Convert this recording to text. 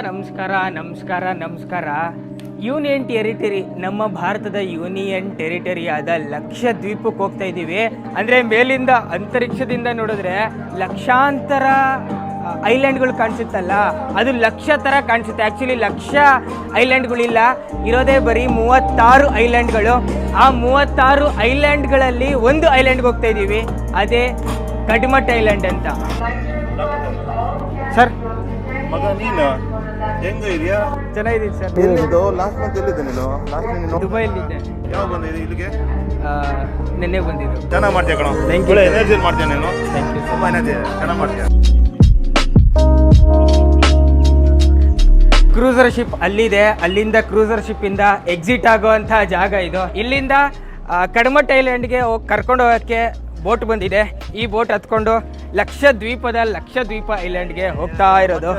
ನಮಸ್ಕಾರ. Union territory, ನಮ್ಮ ಭಾರತದ ಯೂನಿಯನ್ ಟೆರಿಟರಿ ಆದ ಲಕ್ಷದ್ವೀಪಕ್ಕೆ ಹೋಗ್ತಾ ಇದ್ದೀವಿ. ಅಂದರೆ ಮೇಲಿಂದ ಅಂತರಿಕ್ಷದಿಂದ ನೋಡಿದ್ರೆ ಲಕ್ಷಾಂತರ ಐಲ್ಯಾಂಡ್ಗಳು ಕಾಣಿಸುತ್ತಲ್ಲ, ಅದು ಲಕ್ಷ ಥರ ಕಾಣಿಸುತ್ತೆ. ಆ್ಯಕ್ಚುಲಿ ಲಕ್ಷ ಐಲ್ಯಾಂಡ್ಗಳಿಲ್ಲ, ಇರೋದೇ ಬರೀ 36 ಐಲ್ಯಾಂಡ್ಗಳು. ಆ 36 ಐಲ್ಯಾಂಡ್ಗಳಲ್ಲಿ ಒಂದು ಐಲ್ಯಾಂಡ್ಗೆ ಹೋಗ್ತಾ ಇದ್ದೀವಿ, ಅದೇ ಕಡ್ಮಟ್ ಐಲ್ಯಾಂಡ್ ಅಂತ. ಸರ್ ಮಗ ನೀನು ಹೆಂಗ ಇದೆಯಾ? ಚೆನ್ನಾಗಿದ್ದೀನಿ ಸರ್. ಎಲ್ಲಿದ್ದು ಲಾಸ್ಟ್ ಮಂತ್ ಎಲ್ಲಿದ್ದೆ ನೀನು? ದುಬೈಲಿದ್ದೆ. ಯಾವಾಗ ಬಂದಿದೆ ಇಲ್ಲಿಗೆ? ನೆನ್ನೆ ಬಂದಿದ್ದು. ಚೆನ್ನಾಗಿ ಮಾಡ್ತೀಯ ಕಣ, ಒಳ್ಳೆ ಎನರ್ಜಿ ಮಾಡ್ತೀಯ ನೀನು. Thank you. ತುಂಬ ಎನರ್ಜಿ ಚೆನ್ನಾಗಿ ಮಾಡ್ತೀಯ. ಕ್ರೂಸರ್ ಶಿಪ್ ಅಲ್ಲಿದೆ, ಅಲ್ಲಿಂದ ಕ್ರೂಸರ್ ಶಿಪ್ಪಿಂದ ಎಕ್ಸಿಟ್ ಆಗುವಂಥ ಜಾಗ ಇದು. ಇಲ್ಲಿಂದ ಕಡ್ಮಟ್ ಐಲ್ಯಾಂಡ್ಗೆ ಕರ್ಕೊಂಡು ಹೋಗೋಕ್ಕೆ ಬೋಟ್ ಬಂದಿದೆ. ಈ ಬೋಟ್ ಹತ್ಕೊಂಡು ಲಕ್ಷದ್ವೀಪ ಐಲ್ಯಾಂಡ್ಗೆ ಹೋಗ್ತಾ ಇರೋದು.